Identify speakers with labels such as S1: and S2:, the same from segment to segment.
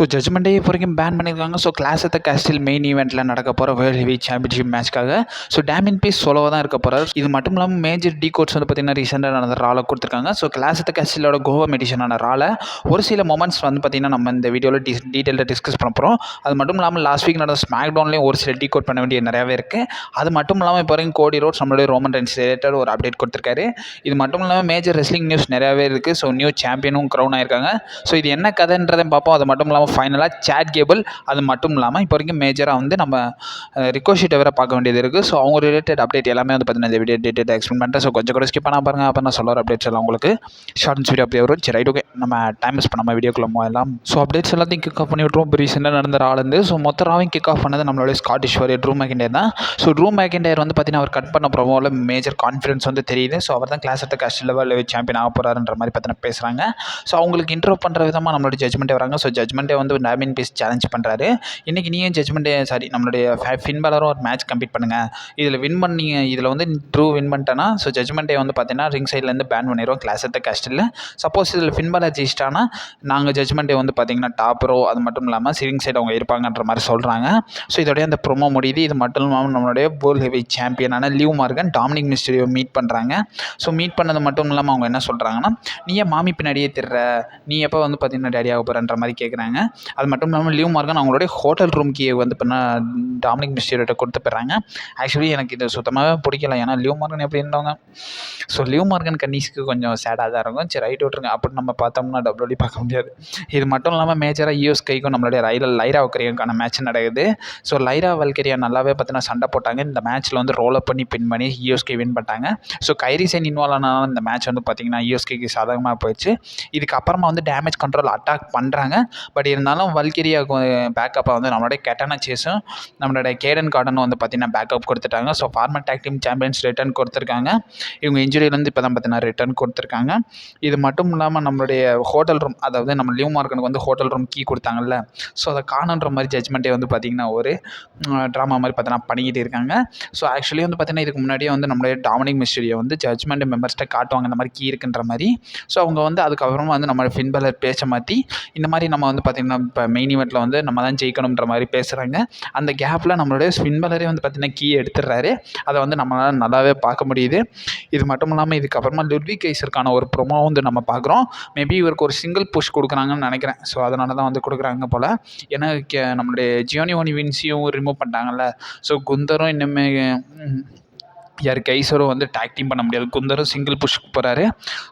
S1: So judgement டே இப்போ வரைக்கும் ban பண்ணியிருக்காங்க. So clash of the castle main ஈவெண்ட்டில் நடக்க போகிற வேர்ல்டு ஹெவி சாம்பியன்ஷிப் மேட்ச்க்காக ஸோ டேமின் பீஸ் சோலோவாக தான் இருக்க போகிறார். இது மட்டும் இல்லாமல் மேஜர் டி கோட்ஸ் வந்து பார்த்திங்கன்னா ரீசெண்டாக நடந்த ராலை கொடுத்துருக்காங்க. ஸோ கிளாஸ் ஆஃப் த கேஸ்டிலோட கோவம் எடிஷனான ராலை ஒரு சில மொமெண்ட்ஸ் வந்து பார்த்திங்கன்னா நம்ம இந்த வீடியோவில் டீட்டெயிலாக டிஸ்கஸ் பண்ண போகிறோம். அது மட்டும் இல்லாமல் லாஸ்ட் வீக் நடந்த ஸ்மாக் டவுன்லேயும் ஒரு சில டீ கோட் பண்ண வேண்டிய நிறையாவே இருக்குது. அது மட்டும் இல்லாமல் இப்போ வரைக்கும் கோடி ரோட்ஸ் நம்மளுடைய ரோமன் ரெயின்ஸ் ரிலேட்டட் ஒரு அப்டேட் கொடுத்துருக்காரு. இது மட்டும் இல்லாமல் மேஜர் ரெஸ்லிங் நியூஸ் நிறையாவே இருக்குது. ஸோ நியூ சாம்பியனும் க்ரௌன் ஆயிருக்காங்க. ஸோ இது என்ன கதைன்றதை பார்ப்போம். அது மட்டும் இல்லாமல் ஃபைனலாக சேட் கேபிள், அது மட்டும் இல்லாமல் இப்போ வரைக்கும் மேஜராக வந்து நம்ம ரிகோஷிட்டை வேறு பார்க்க வேண்டியது இருக்குது. ஸோ அவங்க ரிலேட்டட் அப்டேட் எல்லாமே வந்து பார்த்தீங்கன்னா இந்த வீடியோ டீட்டெயில் எக்ஸ்பிளைன் பண்ணுறேன். ஸோ கொஞ்சம் கூட ஸ்கிப் பண்ணால் பாருங்கள். அப்போ நான் சொல்கிற அப்டேட்ஸ் எல்லாம் உங்களுக்கு ஷார்ட் அண்ட் ஸ்வீட் அப்படியே வரும். சரி ரைட், ஓகே, நம்ம டைம் மிஸ் பண்ணாமல் வீடியோக்குள்ள எல்லாம். ஸோ அப்டேட்ஸ் எல்லாத்தையும் கிக் ஆஃப் பண்ணி விட்டுருவோம். இப்போ ரீசெண்டாக நடந்த ஆளுந்து ஸோ மொத்த ராவையும் கிக் ஆஃப் பண்ணது நம்மளுடைய ஸ்காட்டிஷ் வாரியர் ட்ரூ மெக்கின்டயர் தான். ஸோ ட்ரூ மெக்கின்டயர் வந்து பார்த்தீங்கன்னா அவர் கட் பண்ண ப்ரோமோவில் மேஜர் கான்ஃபிடன்ஸ் வந்து தெரியுது. ஸோ அவர் தான் Clash of the Castle level champion ஆக போகிறாருன்ற மாதிரி பார்த்தீங்கன்னா பேசுகிறாங்க. ஸோ அவங்களுக்கு இன்ட்ரோ பண்ணுற விதமாக நம்மளோட ஜட்ஜ்மெண்ட்டே வராங்க. ஸோ ஜட்ஜ்மெண்ட்டே வந்து டேமின் பீஸ் சேலஞ்ச் பண்ணுறாரு. இன்றைக்கி நீயும் ஜட்ஜ்மெண்ட்டே நம்மளுடைய ஃபின் பேலரும் ஒரு மேட்ச் கம்ப்ளீட் பண்ணுங்கள். இதில் வின் பண்ணீங்க, இதில் வந்து ட்ரூ வின் பண்ணிட்டேன்னா ஸோ ஜட்ஜ்மெண்ட்டே வந்து பார்த்தீங்கன்னா ரிங் சைட்லேருந்து பேன் பண்ணிடுவோம் Clash of the Castle. Suppose இதில் ஃபின் பேலர் ஜெயிச்சிட்டானா நாங்கள் ஜட்ஜ்மெண்ட்டே வந்து பார்த்தீங்கன்னா டாப் ரோ, அது மட்டும் இல்லாமல் ரிங் சைடு அவங்க இருப்பாங்கன்ற மாதிரி சொல்கிறாங்க. ஸோ இதோடைய அந்த ப்ரோமோ முடியுது. இது மட்டும் இல்லாமல் நம்மளுடைய வேர்ல்ட் ஹெவி சாம்பியனான live Morgan Dominic Mysterio meet பண்ணுறாங்க. ஸோ மீட் பண்ணது மட்டும் இல்லாமல் அவங்க என்ன சொல்கிறாங்கன்னா, நீ ஏன் மாமி பின்னாடியே திடுற, நீ எப்போ வந்து பார்த்தீங்கன்னா டேடி ஆக போகிறன்ற மாதிரி கேட்குறாங்க. அது மட்டும் இல்லாமல் லிவ் மார்கன் அவங்களுடைய ஹோட்டல் ரூம் கீயை வந்து பண்ணால் டாமினிக் மிஸ்டீரியோட்ட கொடுத்து போயிடுறாங்க. ஆக்சுவலி எனக்கு இது சுத்தமாகவே பிடிக்கல. ஏன்னா லிவ் மார்கன் எப்படி இருந்தவங்க. ஸோ லிவ் மார்கன் கன்னிஸ்க்கு கொஞ்சம் சேடாக தான் இருக்கும். சரி ரைட் விட்டுருங்க. அப்படி நம்ம பார்த்தோம்னா டபிள்யூடி பார்க்க முடியாது. இது மட்டும் இல்லாமல் மேஜராக யூஎஸ் கைக்கும் நம்மளுடைய லைரா வல்கேரியாவுக்கான மேட்ச் நடக்குது. ஸோ லைரா வல்கேரியா நல்லாவே பார்த்தீங்கன்னா சண்டை போட்டாங்க. இந்த மேட்ச்சில் வந்து ரோல் அப் பண்ணி பின் பண்ணி யூஎஸ்கே வின் பண்ணிட்டாங்க. ஸோ கைரி சைன் இன்வால்வ் ஆனாலும் இந்த மேட்ச் வந்து பார்த்திங்கன்னா யூஎஸ்கேக்கு சாதகமாக போயிடுச்சு. இதுக்கப்புறமா வந்து டேமேஜ் கண்ட்ரோல் அட்டாக் பண்ணுறாங்க. பட் இருந்தாலும் வல்கேரியாவுக்கு பேக்கப்பாக வந்து நம்மளுடைய கெட்டானா சேஸும் நம்மளுடைய கேடன் கார்டனும் வந்து பார்த்திங்கன்னா பேக்கப் கொடுத்துட்டாங்க. So former tag team champions return கொடுத்துருக்காங்க. இவங்க இன்ஜுரியிலேருந்து இப்போ தான் பார்த்தீங்கன்னா ரிட்டர்ன் கொடுத்துருக்காங்க. இது மட்டும் இல்லாமல் நம்மளுடைய ஹோட்டல் ரூம், அதாவது நம்ம லிவ் மார்கனுக்கு வந்து ஹோட்டல் ரூம் கீ கொடுத்தாங்கல்ல, ஸோ அதை காணுன்ற மாதிரி ஜட்ஜ்மெண்ட்டே வந்து பார்த்திங்கன்னா ஒரு ட்ராமா மாதிரி பார்த்தீங்கன்னா பண்ணிக்கிட்டு இருக்காங்க. ஸோ ஆக்சுவலி வந்து பார்த்திங்கன்னா இதுக்கு முன்னாடியே வந்து நம்மளுடைய டாமினிக் மிஸ்டீரியோ வந்து ஜட்ஜ்மெண்ட் மெம்பர்ஸ்கிட்ட காட்டுவாங்க இந்த மாதிரி கீ இருக்குன்ற மாதிரி. ஸோ அவங்க வந்து அதுக்கப்புறமா வந்து நம்ம ஃபின் பேலர் பேச்சை மாற்றி இந்த மாதிரி நம்ம வந்து பார்த்திங்கன்னா இப்போ மெயின் ஈவெண்ட்டில் வந்து நம்ம தான் ஜெயிக்கணுன்ற மாதிரி பேசுகிறாங்க. அந்த கேப்பில் நம்மளுடைய ஃபின் பேலரே வந்து பார்த்திங்கன்னா கீ எடுத்துடுறாரு. அதை வந்து நம்மளால் நல்லாவே பார்க்க முடியுது. இது மட்டும் இல்லாமல் இதுக்கப்புறமா லுட்விக் கைசருக்கான ஒரு ப்ரோமோ வந்து நம்ம பார்க்குறோம். மேபி இவருக்கு ஒரு சிங்கிள் புஷ் கொடுக்குறாங்கன்னு நினைக்கிறேன். ஸோ அதனால தான் வந்து கொடுக்குறாங்க போல். ஏன்னா நம்மளுடைய ஜியோனி வின்ஸையும் ரிமூவ் பண்ணிட்டாங்கல்ல. ஸோ குந்தரும் இன்னுமே யார் கைசரும் வந்து டேக் டீம் பண்ண முடியாது. குந்தரும் சிங்கிள் புஷ்க்கு போகிறாரு.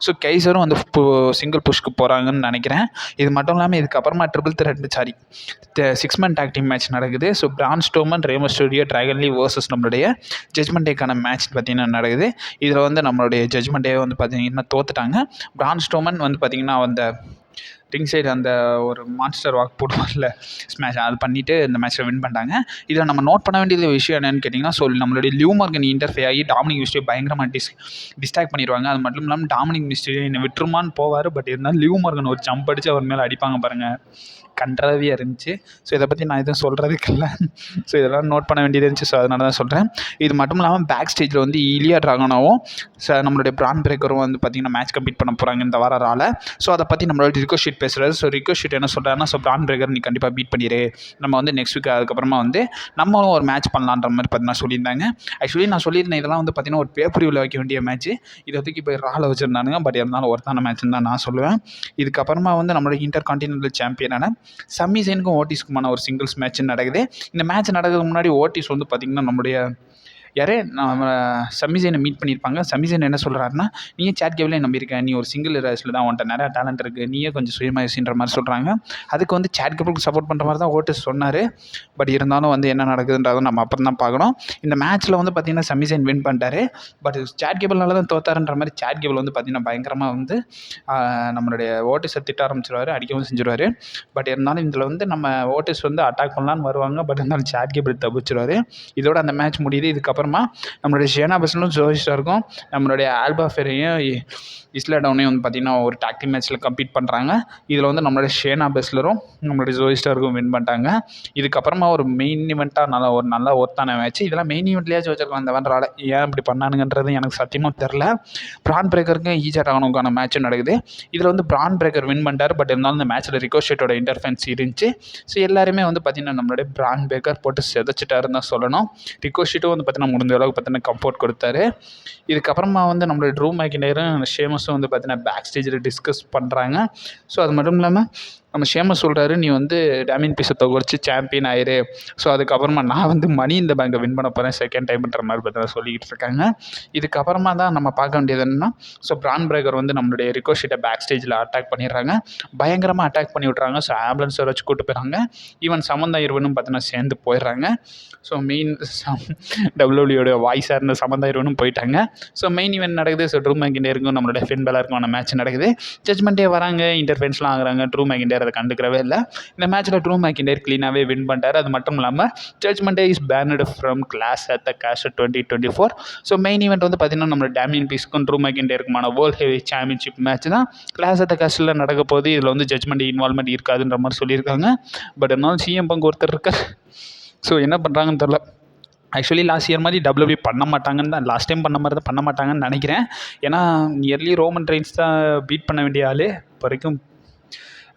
S1: ஸோ கைசரும் வந்து சிங்கிள் புஷ்க்கு போகிறாங்கன்னு நினைக்கிறேன். இது மட்டும் இல்லாமல் இதுக்கப்புறமா six man tag team match நடக்குது. ஸோ பிரான் ஸ்டோமன், ரே மிஸ்டீரியோ, டிராகன் லீ வர்சஸ் நம்மளுடைய ஜட்ஜ்மெண்ட் டேக்கான மேட்ச் பார்த்திங்கன்னா நடக்குது. இதில் வந்து நம்மளுடைய ஜட்ஜ்மெண்ட் டே வந்து பார்த்திங்கன்னா தோத்துட்டாங்க. பிரான் ஸ்டோமன் வந்து பார்த்திங்கன்னா அந்த ரிங் சைடு அந்த ஒரு மான்ஸ்டர் வாக் போடுவார்ல ஸ்மாஷ், அது பண்ணிவிட்டு இந்த மேட்ச்சில் வின் பண்ணிட்டாங்க. இதில் நம்ம நோட் பண்ண வேண்டியது விஷயம் என்னென்னு கேட்டிங்கன்னா, ஸோ நம்மளுடைய லிவ் மார்கன் இன்டர்ஃபே ஆகி டாமினிக் மிஸ்டீரியோ பயங்கரமாக டிஸ்ட்ராக்ட் பண்ணிடுவாங்க. அது மட்டும் இல்லாமல் டாமினிக் மிஸ்டீரியோ என்னை விட்டுருமான்னு போவார். பட் இருந்தாலும் லிவ் மார்கன் ஒரு ஜம்ப் அடித்து அவர் மேலே அடிப்பாங்க பாருங்கள், கன்றாவியாக இருந்துச்சு. ஸோ இதை பற்றி நான் எதுவும் சொல்கிறதுக்கு இல்லை. ஸோ இதெல்லாம் நோட் பண்ண வேண்டியது இருந்துச்சு. ஸோ அதனால தான் சொல்கிறேன். இது மட்டும் இல்லாமல் பேக் ஸ்டேஜில் வந்து இலியா ட்ராகனாவும் நம்மளுடைய பிரான் பிரேக்கரும் வந்து பார்த்திங்கன்னா மேட்ச் கம்ப்ளீட் பண்ண போகிறாங்க இந்த வார ரால. ஸோ அதை பற்றி நம்மளோட ரிகோஷிட் பேசுகிறாரு. ஸோ ரிகோஷிட் என்ன சொல்கிறாருன்னா, ஸோ பிரான் பிரேக்கர் நீ கண்டிப்பாக பீட் பண்ணிடு, நம்ம வந்து நெக்ஸ்ட் வீக் அதுக்கப்புறமா வந்து நம்மளும் ஒரு மேட்ச் பண்ணலான்ற மாதிரி பார்த்தீங்கன்னா சொல்லியிருந்தாங்க. ஆக்சுவலி நான் சொல்லியிருந்தேன் இதெல்லாம் வந்து பார்த்திங்கன்னா ஒரு பேப்பரிவில் வைக்க வேண்டிய மேட்ச், இதை தூக்கி போய் ரால வச்சுருந்தானுங்க. பட் இருந்தாலும் ஒருத்தான மேட்ச்னு தான் நான் சொல்லுவேன். இதுக்கப்புறமா வந்து நம்மளோட இன்டர் கான்டினென்டல் சாம்பியனான சம்மி ஜெயினுக்கும் ஓட்டிஸ்க்குமான ஒரு சிங்கிள்ஸ் மேட்ச் நடக்குது. இந்த மேட்ச் நடக்கிறதுக்கு முன்னாடி ஓட்டிஸ் வந்து பார்த்திங்கன்னா நம்மளுடைய யாரே நம்ம சம்மி ஜெயினை மீட் பண்ணியிருப்பாங்க. சம்மி ஜெயின் என்ன சொல்கிறாருன்னா, நீயே சேட் கேபிளே நம்பியிருக்கேன், நீ ஒரு சிங்கிள் ரேஸில் தான் உன்ட்ட நிறையா டேலண்ட் இருக்குது, நீயே கொஞ்சம் சுயமாக யோசின்ற மாதிரி சொல்கிறாங்க. அதுக்கு வந்து சேட் கேபிளுக்கு சப்போர்ட் பண்ணுற மாதிரி தான் ஓட்டிஸ் சொன்னார். பட் இருந்தாலும் வந்து என்ன நடக்குதுன்றதை நம்ம அப்புறம் தான் பார்க்கணும். இந்த மேட்ச்சில் வந்து பார்த்திங்கன்னா சம்மி ஜெயின் வின் பண்ணிட்டாரு. பட் சேட் கேபிள்னால தான் தோத்தாருன்ற மாதிரி சேட் கேபிள் வந்து பார்த்திங்கன்னா பயங்கரமாக வந்து நம்மளுடைய ஓட்டிஸை திட்ட ஆரம்பிச்சிருவார், அடிக்கவும் செஞ்சுருவார். பட் இருந்தாலும் இதில் வந்து நம்ம ஓட்டிஸ் வந்து அட்டாக் பண்ணலான்னு வருவாங்க. பட் இருந்தாலும் சேட் கேபிள் தப்பிச்சிருவார். இதோட அந்த மேட்ச் முடியுது. இதுக்கப்புறம் இதுக்கப்புறமா நம்மளுடைய ஷேனா பெஸ்லரும் ஜோய் ஸ்டாருக்கும் நம்மளுடைய ஆல்பா ஃபெரையும் இஸ்லா டவுனையும் வந்து பார்த்திங்கன்னா ஒரு டாக் டீம் மேட்ச்சில் கம்ப்ளீட் பண்ணுறாங்க. இதில் வந்து நம்மளுடைய ஷேனா பெஸ்லரும் நம்மளுடைய ஜோய் ஸ்டாருக்கும் வின் பண்ணிட்டாங்க. இதுக்கப்புறமா ஒரு மெயின் ஈவெண்ட்டாக ஒரு நல்ல ஒர்த்தான மேட்ச். இதெல்லாம் மெயின் ஈவெண்ட்லேயாச்சும் வச்சிருக்கலாம் இந்த வேண்டால் ஏன் இப்படி பண்ணானுங்கன்றது எனக்கு சத்தியமாக தெரில. பிரான் பிரேக்கருக்கும் ஈஜா டாகனுக்கான மேட்ச்சும் நடக்குது. இதில் வந்து பிரான் பிரேக்கர் வின் பண்ணிட்டார். பட் இருந்தாலும் இந்த மேட்ச்சில் ரிகோஷேட்டோட இன்டர்ஃபென்ஸ் இருந்துச்சு. ஸோ எல்லாருமே வந்து பார்த்திங்கன்னா நம்மளுடைய பிரான் பிரேக்கர் போட்டு செதைச்சிட்டாருன்னு தான் சொல்லணும். ரிகோஷேட்டும் வந்து பார்த்திங்கன்னா முடிஞ்ச அளவுக்கு பார்த்திங்கன்னா கம்போர்ட் கொடுத்தாரு. இதுக்கப்புறமா வந்து நம்மளுடைய ட்ரூ மேக்கினரும் ஷேமஸும் வந்து பார்த்திங்கன்னா பேக் ஸ்டேஜில் டிஸ்கஸ் பண்ணுறாங்க. ஸோ அது மட்டும் இல்லாமல் நம்ம ஷேமஸ் சொல்கிறாரு, நீ வந்து டேமியன் பீஸை தொகுச்சு சாம்பியன் ஆயிரு. ஸோ அதுக்கப்புறமா நான் வந்து மணி இந்த பேங்கை வின் பண்ண போகிறேன் செகண்ட் டைம்ன்ற மாதிரி பார்த்தா சொல்லிக்கிட்டு இருக்காங்க. இதுக்கப்புறமா தான் நம்ம பார்க்க வேண்டியது என்னென்னா, ஸோ பிரான் பிரேக்கர் வந்து நம்மளுடைய ரிகோஷேட்டை பேக் ஸ்டேஜில் அட்டாக் பண்ணிடுறாங்க. பயங்கரமாக அட்டாக் பண்ணி விட்றாங்க. ஸோ ஆம்புலன்ஸை வச்சு கூட்டு போயிடுறாங்க. ஈவன் சமந்தா இருவனும் பார்த்தீங்கன்னா சேர்ந்து போயிடுறாங்க. ஸோ மெயின் டபிள்யூடபிள்யூட வாய்ஸாக இருந்த சமந்தா இருவனும் போயிட்டாங்க. ஸோ மெயின் ஈவெண்ட் நடக்குது. ஸோ ட்ரூ மேக்கிண்டேருக்கும் நம்மளோட ஃபின் பேலருக்குமான மேட்ச் நடக்குது. ஜட்மெண்ட்டே வராங்க, இன்டர்ஃபென்ஸ்லாம் ஆகுறாங்க. ட்ரூ மேக்கிண்டேர் அதை கண்டுக்கிறவே இல்லை. இந்த மேட்ச்சில் ட்ரூ மேக்கிண்டேர் க்ளீனாகவே வின் பண்ணிட்டார். அது மட்டும் இல்லாமல் judgment day is banned from clash at the castle 2024. So main event வந்து பார்த்திங்கன்னா நம்ம டேமியன் பீஸ்க்கும் ட்ரூ மேக்கிண்டேருக்குமான வேர்ல்ட் ஹெவி சாம்பியன்ஷிப் மேட்ச் தான் கிளாஸ் அட் த கேஷில் நடக்க போகுது. இதில் வந்து ஜட்மெண்ட் இன்வால்மெண்ட் இருக்காதுன்ற மாதிரி சொல்லியிருக்காங்க. பட் இருந்தாலும் சிஎம் பங்கு ஒருத்தர் இருக்கார். ஸோ என்ன பண்ணுறாங்கன்னு தெரில. ஆக்சுவலி லாஸ்ட் இயர் மாதிரி டபிள்யூபி பண்ண மாட்டாங்கன்னு தான், லாஸ்ட் டைம் பண்ண மாதிரி தான் பண்ண மாட்டாங்கன்னு நினைக்கிறேன். ஏன்னா நியர்லி ரோமன் ரெயின்ஸ் தான் பீட் பண்ண வேண்டிய ஆள். இப்போ வரைக்கும்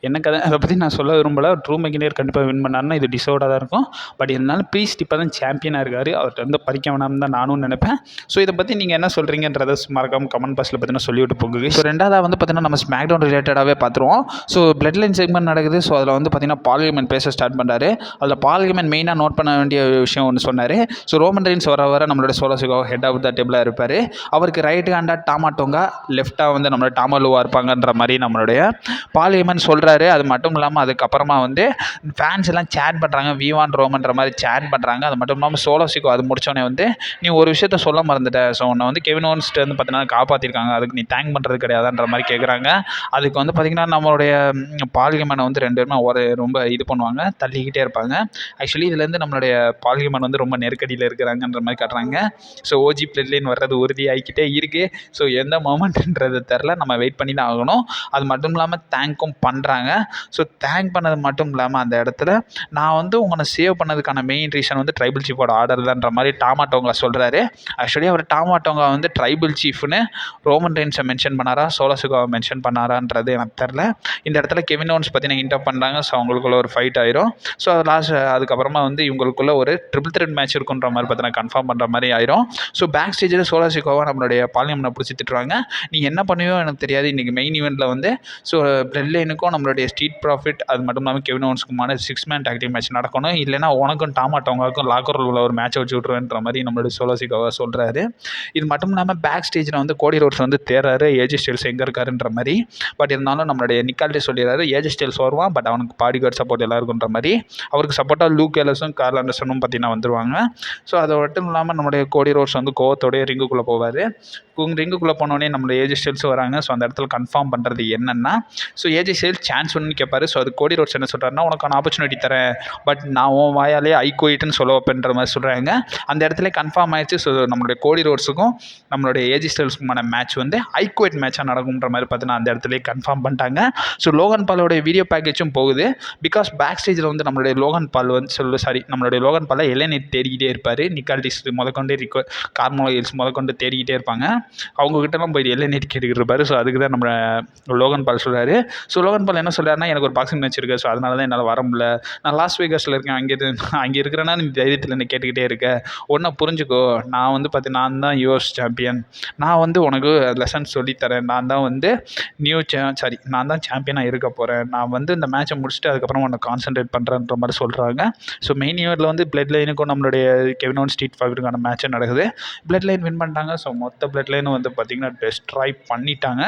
S1: என்ன கதை அதை பற்றி நான் சொல்ல விரும்பலை. ட்ரூ மேக்கிண்டேர் கண்டிப்பாக வின் பண்ணாருன்னா இது டிசோர்டாக தான் இருக்கும். பட் இருந்தாலும் ப்ரீஸ்ட் இப்போ தான் சாம்பியனாக இருக்கார். அவர்கிட்ட வந்து பறிக்க வேணாம்னு தான் நானும் நினைப்பேன். ஸோ இதை பற்றி நீங்கள் என்ன சொல்கிறீங்கன்றதை மறக்காமல் கமெண்ட் பாக்ஸில் பார்த்தீங்கன்னா சொல்லிவிட்டு போகுது. ஸோ ரெண்டாவது வந்து பார்த்தீங்கன்னா நம்ம ஸ்மாக் டவுன் ரிலேட்டடாகவே பார்த்துருவோம். ஸோ பிளட் லைன் செக்மெண்ட் நடக்குது. ஸோ அதில் வந்து பார்த்தீங்கன்னா பால் ஹேமன் பேச ஸ்டார்ட் பண்ணுறாரு. அதில் பால் ஹேமன் மெயினாக நோட் பண்ண வேண்டிய விஷயம் ஒன்று சொன்னார். ஸோ ரோமன் ரெயின்ஸ் வர நம்மளோட solo Chico head of the டேபிளாக இருப்பார். அவருக்கு ரைட் ஹேண்டாக டாமா டோங்கா, லெஃப்டாக வந்து நம்மளோட டாமா லூவா இருப்பாங்கன்ற மாதிரி நம்மளுடைய பால் ஹேமன் சொல்கிறாரு. அது மட்டும் இல்லாமல் அதுக்கப்புறமா வந்து ஃபேன்ஸ் எல்லாம் சேட் பண்ணுறாங்க, வீவான் ரோமன்ற மாதிரி சேட் பண்ணுறாங்க. அது மட்டும் இல்லாமல் சோலோ சிகோ அது முடிச்சோடனே வந்து நீ ஒரு விஷயத்த சொல்ல மறந்துட்ட. ஸோ உன்னை வந்து கெவின் ஓவன்ஸ்ட்டு வந்து பார்த்தீங்கன்னா காப்பாற்றிருக்காங்க, அதுக்கு நீ தேங்க் பண்ணுறது கிடையாதுன்ற மாதிரி கேட்குறாங்க. அதுக்கு வந்து பார்த்திங்கன்னா நம்மளுடைய பால் ஹேமனை வந்து ரெண்டு பேருமே ரொம்ப இது பண்ணுவாங்க, தள்ளிக்கிட்டே இருப்பாங்க. ஆக்சுவலி இதுலேருந்து நம்மளுடைய பால் ஹேமன் வந்து ரொம்ப நெருக்கடியில் இருக்கிறாங்கன்ற மாதிரி காட்டுறாங்க. ஸோ ஓஜி பிளட் லைன் வர்றது உறுதியாகிக்கிட்டே இருக்குது. ஸோ எந்த மொமெண்ட்ன்றது தெரில, நம்ம வெயிட் பண்ணி தான் ஆகணும். அது மட்டும் இல்லாமல் தேங்க்கும் பண்ணுறாங்க. ஸோ தேங்க் பண்ணது மட்டும் இல்லாமல் அந்த இடத்துல நான் வந்து உங்களை சேவ் பண்ணதுக்கான மெயின் ரீசன் வந்து ட்ரைபிள் சீஃபோட ஆர்டர் தான்ற மாதிரி டாமா டோங்கா சொல்கிறாரு. ஆக்சுவலி அவர் டாமா டோங்கா வந்து ட்ரைபிள் சீஃப்னு ரோமன் ரெயின்ஸை மென்ஷன் பண்ணாரா, சோலோ சிகோவை மென்ஷன் பண்ணாரான்றது எனக்கு தெரில. இந்த இடத்துல கெவின் ஓவன்ஸ் பற்றி இன்டர் பண்ணுறாங்க. ஸோ அவங்களுக்குள்ள ஒரு ஃபைட் ஆயிரும். ஸோ அதுக்கப்புறமா வந்து இவங்களுக்குள்ள ஒரு ட்ரிபிள் த்ரெட் மேட்ச் இருக்குன்ற மாதிரி பார்த்தீங்கன்னா கன்ஃபார்ம் பண்ணுற மாதிரி ஆயிரும். ஸோ பேக் ஸ்டேஜில் சோலோ சிகோவை நம்மளுடைய பாலியமனை பிடிச்சி திட்டுறாங்க. நீ என்ன பண்ணுவியோ எனக்கு தெரியாது, இன்றைக்கி மெயின் ஈவெண்ட்டில் வந்து ஸோ பிளட் லைனுக்கும் நம்மளுடைய ஸ்ட்ரீட் ப்ராஃபிட் அது மட்டும் இல்லாமல் கெவின் ஓவன்ஸ்க்குமான 6 மேன் டாக் டீம் மேட்ச் நடக்கணும். இல்லைனா உனக்கும் டாமா டோங்காவுக்கும் லாக்கர் உள்ள ஒரு மேட்ச் வச்சு விட்ருவேன்ற மாதிரி நம்மளுடைய சோலோ சிகோவை சொல்கிறாரு. இது மட்டும் இல்லாமல் பேக் ஸ்டேஜில் வந்து கோடி ரோட்ஸ் வந்து தேர்றாரு ஏஜி ஸ்டைல்ஸ் எங்கே இருக்காருன்ற மாதிரி. பட் இருந்தாலும் நம்மளுடைய நிக்கால்டே சொல்லிடுறாரு ஏஜி ஸ்டைல்ஸ் வருவான், பட் அவனுக்கு பாடி கார்டு சப்போர்ட் எல்லாருக்குன்ற மாதிரி. அவருக்கு சப்போர்ட்டாக லூக் கேலஸும் கார்ல் ஆண்டர்சனும் பார்த்தீங்கன்னா வந்துருவாங்க. ஸோ அது மட்டும் இல்லாமல் நம்மளுடைய கோடி ரோட்ஸ் வந்து கோவத்தோடைய ரிங்குக்குள்ளே போவார். ரிங்குக்குள்ளே போனோடனே நம்மளோட ஏஜி ஸ்டைல்ஸ் வராங்க. ஸோ அந்த இடத்துல கன்ஃபார்ம் பண்ணுறது என்னென்னா, ஸோ ஏஜி ஸ்டைல்ஸ் சான்ஸ் ஒன்று கேட்பாரு. ஸோ அது கோடி ரோட்ஸ் என்ன சொல்கிறாருன்னா, உனக்கான ஆப்பர்ச்சுனிட்டி தரேன், பட் நான் உன் வாயாலே ஐ குயிட்னு சொல்ல வைப்பேன்ற மாதிரி சொல்கிறாங்க. அந்த இடத்துல கன்ஃபார்ம் ஆயிடுச்சு. ஸோ நம்மளுடைய கோடி ரோட்ஸுக்கும் நம்மளுடைய ஏஜி ஸ்டைல்ஸுக்குமான மேட்ச் வந்து ஐ குயிட் மேட்சாக நடக்கும்ன்ற மாதிரி பார்த்தீங்கன்னா அந்த இடத்துல கன்ஃபார்ம் பண்ணிட்டாங்க. ஸோ லோகன் பாலோடைய வீடியோ பேக்கேஜும் போகுது. பிகாஸ் பேக் ஸ்டேஜில் வந்து நம்மளுடைய லோகன் பால் வந்து நம்மளுடைய லோகன் பாலை எல்லைநீட் தேடிக்கிட்டே இருப்பார். நிக்கால்டிஸ் முதற்கொண்டு கார்மோ ஹில்ஸ் முதற்கொண்டு தேடிக்கிட்டே இருப்பாங்க. அவங்ககிட்டலாம் போய் எல்லைநீட் கேட்டுக்கிட்டு இருப்பார். ஸோ அதுக்கு தான் நம்ம லோகன் பால் சொல்கிறாரு. ஸோ லோகன் பால் என்ன சொல்கிறாருன்னா, எனக்கு ஒரு பாக்ஸிங் மேட்ச் இருக்குது, ஸோ அதனால தான் என்னால் வர முடியல, நான் லாஸ் வேகாஸில் இருக்கேன், அங்கே இருக்கிறேன்னா நீ தைரியத்தில் என்ன கேட்டுக்கிட்டே இருக்க, ஒன்றை புரிஞ்சுக்கோ, நான் வந்து நான் தான் யூஎஸ் சாம்பியன், நான் வந்து உனக்கு லெசன்ஸ் சொல்லித்தரேன், நான் தான் வந்து நான் தான் சாம்பியனாக இருக்க போகிறேன், நான் வந்து இந்த மேட்சை முடிச்சுட்டு அதுக்கப்புறம் உன்னை கான்சன்ட்ரேட் பண்ணுறேன்ற மாதிரி சொல்கிறாங்க. ஸோ மெயின் ஈவெண்ட்டில் வந்து பிளட் லைனுக்கும் நம்மளுடைய கெவின் ஓவன்ஸ் ஸ்ட்ரீட் ஃபைட்டுக்கான மேட்சே நடக்குது. பிளட் லைன் வின் பண்ணிட்டாங்க. ஸோ மொத்த பிளட் லைனும் வந்து பார்த்திங்கன்னா டெஸ்ட்ராய் பண்ணிட்டாங்க.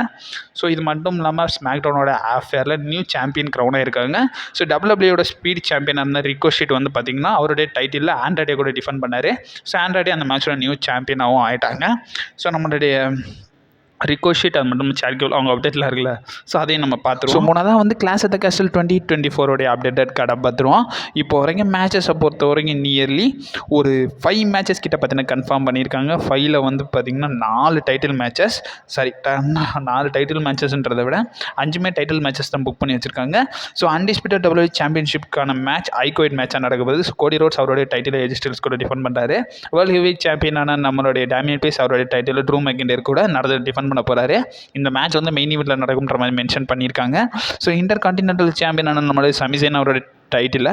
S1: ஸோ இது மட்டும் இல்லாமல் ஸ்மாக் டவுனோட ஆஃபேரில் நியூ சாம்பியன் க்ரௌனாக இருக்காங்க. ஸோ டபிள்யூடபிள்யூட ஸ்பீட் சாம்பியன் அந்த ரிகோஷேட் வந்து பார்த்திங்கன்னா அவருடைய டைட்டிலில் ஆண்ட்ராடே கூட டிஃபெண்ட் பண்ணார். ஸோ ஆண்ட்ராடே அந்த மேட்சோட நியூ சாம்பியனாகவும் ஆகிட்டாங்க. ஸோ நம்மளுடைய
S2: ரிகோஷிட் அது மட்டும் சேட் கேபிள் அவங்க அப்டேட்டில் இருக்குல்ல, ஸோ அதையும் நம்ம பார்த்துருவோம்.
S1: ஸோ மூணாவதாக வந்து Clash of the Castle 2024 updated கார்டை பார்த்துருவோம். இப்போ வரைக்கும் மேட்சஸை பொறுத்த வரைக்கும் நியர்லி ஒரு 5 மேட்சஸ் கிட்ட பார்த்தீங்கன்னா கன்ஃபார்ம் பண்ணியிருக்காங்க. 5ல் வந்து பார்த்திங்கன்னா 4 டைட்டில் மேட்சஸ், சாரி 4 டைட்டில் மேட்சஸ்ன்றதை விட 5மே டைட்டில் மேட்சஸ் தான் புக் பண்ணி வச்சுருக்காங்க. ஸோ அன்டிஸ்பியூட்டட் WWE சாம்பியன்ஷிப்க்கான மேட்ச் ஐகோயிட் மேட்சாக நடக்கும்போது ஸோ கோடி ரோட்ஸ் அவருடைய டைட்டில் ஏஜ் ஸ்டைல்ஸ் கூட டிஃபெண்ட் பண்ணுறாரு. வேர்ல்டு ஹெவிவெயிட் சாம்பியனான நம்மளுடைய டேமியன் பிரைஸ் அவருடைய டைட்டில் ட்ரூ மெக்கிண்டர் கூட டிஃபெண்ட் பண்ண போகிறாரு. இந்த மேட்ச் வந்து மெயின் ஈவெண்ட்டில் நடக்கும்ன்ற மாதிரி மென்ஷன் பண்ணியிருக்காங்க. ஸோ இன்டர் கான்டினென்டல் சாம்பியனான நம்மளுடைய சமிசேன் அவருடைய டைட்டில்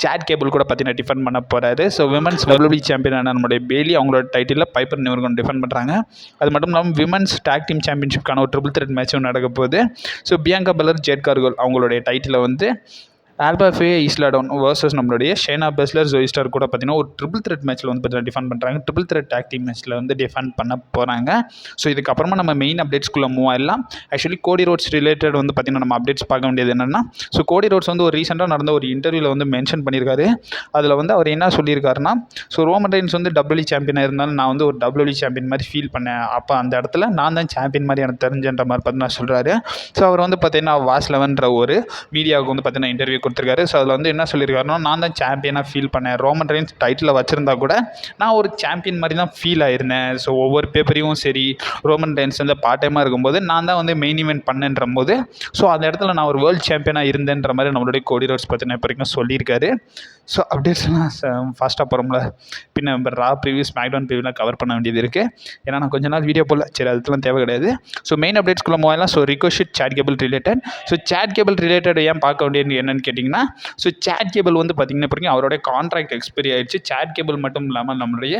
S1: சேட் கேபிள் கூட பார்த்தீங்கன்னா டிஃபெண்ட் பண்ண போகிறாரு. ஸோ விமன்ஸ் WWE சாம்பியனான நம்மளுடைய பேலி அவங்களோட டைட்டில் பைப்பர் நியூவர்கன் டிஃபெண்ட் பண்ணுறாங்க. அது மட்டும் இல்லாமல் விமன்ஸ் டாக் டீம் சாம்பியன்ஷிப்கான ஒரு ட்ரிபிள் த்ரெட் மேட்சும் நடக்க போகுது. ஸோ பியாங்கா பெலர் ஜெட் கார்கோல் அவங்களுடைய டைட்டில் வந்து ஆல்பா ஃபே ஈஸ்லாடோன் வர்சஸ் நம்மளுடைய ஷேனா பெஸ்லர் ஜோய் ஸ்டார் கூட பார்த்தீங்கன்னா ஒரு ட்ரிபிள் த்ரெட் மேட்ச்சில் வந்து பார்த்தீங்கன்னா டிஃபெண்ட் பண்ணுறாங்க. ட்ரிபிள் த்ரெட் டாக் டீம் மேட்ச்சில் வந்து டிஃபெண்ட் பண்ண போகிறாங்க. ஸோ இதுக்கப்புறமா நம்ம மெயின் அப்டேட்ஸ்குள்ளே மூவ் ஆகிடலாம். ஆக்சுவலி கோடி ரோட்ஸ் ரிலேட்டட் வந்து பார்த்திங்கன்னா நம்ம அப்டேட்ஸ் பார்க்க வேண்டியது என்னென்னா, ஸோ கோடி ரோட்ஸ் வந்து ஒரு ரீசெண்டாக நடந்த ஒரு இன்டர்வியூவில் வந்து மென்ஷன் பண்ணியிருக்காரு. அதில் வந்து அவர் என்ன சொல்லியிருக்காருன்னா, ஸோ ரோமன் ரெயின்ஸ் வந்து WWE சாம்பியனாக இருந்தாலும் நான் வந்து ஒரு WWE சாம்பியன் மாதிரி ஃபீல் பண்ணேன். அப்போ அந்த இடத்துல நான் தான் சாம்பியன் மாதிரி எனக்கு தெரிஞ்சன்ற மாதிரி பார்த்தீங்கன்னா சொல்கிறாரு. ஸோ அவர் வந்து பார்த்தீங்கன்னா வாஸ் 11ன்ற ஒரு மீடியாவுக்கு வந்து பார்த்தீங்கன்னா இன்டர்வியூ கொடுத்துருக்காரு. ஸோ அதில் வந்து என்ன சொல்லியிருக்காருன்னா, நான் தான் சாம்பியனாக ஃபீல் பண்ணேன். ரோமன் ரெயின்ஸ் டைட்டில் வச்சுருந்தா கூட நான் ஒரு சாம்பியன் மாதிரி தான் ஃபீல் ஆயிருந்தேன். ஸோ ஒவ்வொரு பேப்பரையும் சரி ரோமன் ரெயின்ஸ் வந்து பார்ட் டைமாக இருக்கும்போது நான் தான் வந்து மெயின் ஈவெண்ட் பண்ணேன்ற போது ஸோ அந்த இடத்துல நான் ஒரு வேர்ல்டு சாம்பியனாக இருந்தேன்ற மாதிரி நம்மளுடைய கோடி ரோட்ஸ் பார்த்தீங்கன்னா இப்போ வரைக்கும் சொல்லியிருக்காரு. ஸோ அப்டேட்ஸ்லாம் ஃபாஸ்ட்டாக போகிறோம்ல, பின்ன ரா ப்ரிவியூ ஸ்மாக்டவுன் ப்ரிவியூலாம் கவர் பண்ண வேண்டியது இருக்குது. ஏன்னா நான் கொஞ்ச நாள் வீடியோ போடல, சரி அதுக்கெலாம் தேவை கிடையாது. ஸோ மெயின் அப்டேட்ஸ்குள்ளே போகலாம். So Ricochet Chad Gable related. So Chad Gable related ஏன் பார்க்க வேண்டியது என்னென்னு கேட்டிங்கன்னா, ஸோ சேட் கேபிள் வந்து பார்த்திங்கன்னா இப்போ அவருடைய கான்ட்ராக்ட் எக்ஸ்பைரி ஆயிடுச்சு. சேட் கேபிள் மட்டும் இல்லாமல் நம்மளுடைய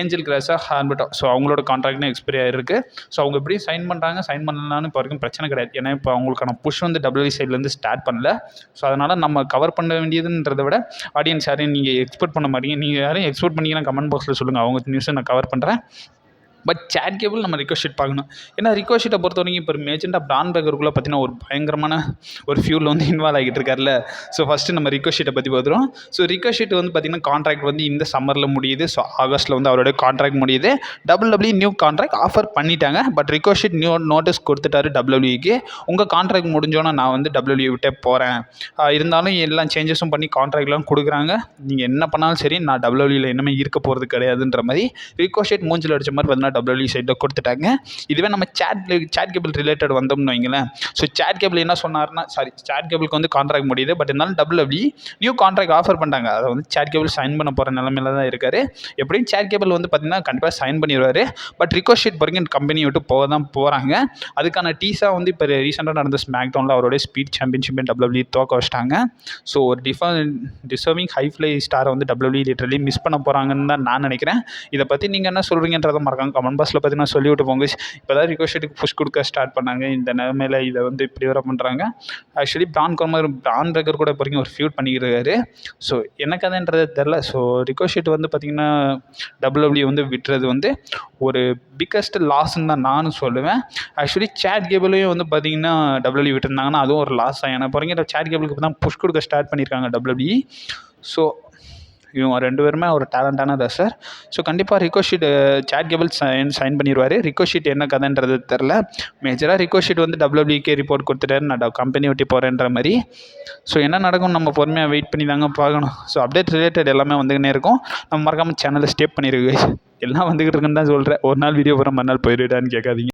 S1: ஏஞ்சல் கிராஸா ஹார்பர்ட்டோ ஸோ அவங்களோட கான்ட்ராக்ட்டும் எக்ஸ்பைரி ஆகிருக்கு. ஸோ அவங்க எப்படி சைன் பண்ணுறாங்க சைன் பண்ணலான்னு இப்போ வரைக்கும் பிரச்சனை கிடையாது. ஏன்னா இப்போ அவங்களுக்கான புஷ் வந்து WWE சைட்லேருந்து ஸ்டார்ட் பண்ணல. ஸோ அதனால் நம்ம கவர் பண்ண வேண்டியதுன்றதை விட ஆடியன்ஸ் யாரையும் நீங்கள் எக்ஸ்பெக்ட் பண்ண மாட்டீங்க. நீங்கள் யாரையும் எக்ஸ்பெக்ட் பண்ணிங்கன்னா கமெண்ட் பாக்ஸில் சொல்லுங்கள், அவங்க நியூஸை நான் கவர் பண்ணுறேன். பட் சேட் கேபிள் நம்ம ரிகோஷிட் பார்க்கணும். ஏன்னா ரிகோஷிட்டை பொறுத்த வரைக்கும் இப்போ மேஜெண்டாக பிரான் பேக்கருக்குள்ளே பார்த்தீங்கன்னா ஒரு பயங்கரமான ஒரு ஃபியூல் வந்து இன்வால்வ் ஆகிட்டு இருக்காருல்ல. ஸோ ஃபஸ்ட்டு நம்ம ரிகோஷிட்டை பற்றி பார்த்துருவோம். ஸோ ரிகோஷிட் வந்து பார்த்திங்கன்னா கான்ட்ராக்ட் வந்து இந்த சம்மரில் முடியுது. ஸோ ஆகஸ்ட்டில் வந்து அவருடைய கான்ட்ராக்ட் முடியுது. WWE நியூ கான்ட்ராக்ட் ஆஃபர் பண்ணிட்டாங்க. பட் ரிகோஷிட் நியூ நோட்டீஸ் கொடுத்துட்டாரு WWEக்கு. உங்கள் கான்ட்ராக்ட் முடிஞ்சோன்னா நான் வந்து WWE விட்டே போகிறேன், இருந்தாலும் எல்லா சேஞ்சஸும் பண்ணி கான்ட்ராக்ட்லாம் கொடுக்குறாங்க, நீங்கள் என்ன பண்ணாலும் சரி நான் WWEயில் இன்னுமே இருக்க போகிறது கிடையாதுன்ற மாதிரி ரிகோஷிட் மூஞ்சில் அடித்த மாதிரி பார்த்தீங்கன்னா WWE சைடில் கொடுத்துட்டாங்க. இதுவே நம்ம சேட் கேபிள் ரிலேட்டட் வந்தோம்னு வைங்களேன். ஸோ சேட் கேபிள் என்ன சொன்னார்னா, சாரி சேட் கேபிளுக்கு வந்து கான்ட்ராக்ட் முடியுது. பட் இருந்தாலும் WWE நியூ கான்ட்ராக்ட் ஆஃபர் பண்ணிட்டாங்க. அதை வந்து சேட் கேபிள் சைன் பண்ண போகிற நிலமையில தான் இருக்கார். எப்படியும் சேட் கேபிள் வந்து பார்த்திங்கன்னா கண்டிப்பாக சைன் பண்ணிடுவார். பட் ரிகோஷிட் வரைக்கும் கம்பெனி விட்டு போக தான் போகிறாங்க. அதுக்கான டீஸாக வந்து இப்போ ரீசெண்டாக நடந்த ஸ்மாக் டவுனில் அவருடைய ஸ்பீட் சாம்பியன்ஷிப்பை WWE தோக்க வச்சிட்டாங்க. ஸோ ஒரு டிசர்விங் ஹை ஃப்ளை ஸ்டாரை வந்து WWE லிட்டரலி மிஸ் பண்ண போகிறாங்கன்னு தான் நான் நினைக்கிறேன். இதை பற்றி நீங்கள் என்ன சொல்கிறீங்கன்றதை மறக்காம கமெண்ட் பாக்ஸில் பார்த்தீங்கன்னா சொல்லிவிட்டு போங்க. இப்போ தான் ரிகோஷிட்டுக்கு புஷ் கொடுக்க ஸ்டார்ட் பண்ணாங்க. இந்த நிலைமையில் இதை வந்து இப்படி வர பண்ணுறாங்க. ஆக்சுவலி பிரான் பிரேக்கர் கூட இப்போ வரைக்கும் ஒரு ஃபியூட் பண்ணிக்கிறாரு. ஸோ என்ன கதைன்றது தெரில. ஸோ ரிகோஷிட் வந்து பார்த்திங்கன்னா WWE வந்து விட்டுறது வந்து ஒரு பிக்கஸ்ட் லாஸ்ன்னு தான் நானும் சொல்லுவேன். ஆக்சுவலி சேட் கேபிளையும் வந்து பார்த்திங்கன்னா WWE விட்டுருந்தாங்கன்னா அதுவும் ஒரு லாஸ் தான். எனக்கு பாருங்க சேட் கேபிளுக்கு இப்போ தான் புஷ் கொடுக்க ஸ்டார்ட் பண்ணியிருக்காங்க WWE. ஸோ இவங்க 2 பேருமே ஒரு டேலண்டான ரசர். ஸோ கண்டிப்பாக ரிகோஷிட் சேட் கேபிள் சைன் பண்ணிடுவார். ரிகோஷிட் என்ன கதைன்றது தெரில. மேஜராக ரிகோஷிட் வந்து WWEக்கே ரிப்போர்ட் கொடுத்துட்டாரு, நான் கம்பெனி விட்டு போகிறேன்ற மாதிரி. ஸோ என்ன நடக்கும் நம்ம பொறுமையாக வெயிட் பண்ணி தாங்க பார்க்கணும். ஸோ அப்டேட் ரிலேட்டட் எல்லாமே வந்துக்கினே இருக்கும். நம்ம மறக்காமல் சேனலை ஸ்டே பண்ணியிருக்கு. எல்லாம் வந்துக்கிட்டு இருக்குன்னு தான் சொல்கிறேன். ஒரு நாள் வீடியோ போகிற மறுநாள் போயிடுடான்னு கேட்காதீங்க.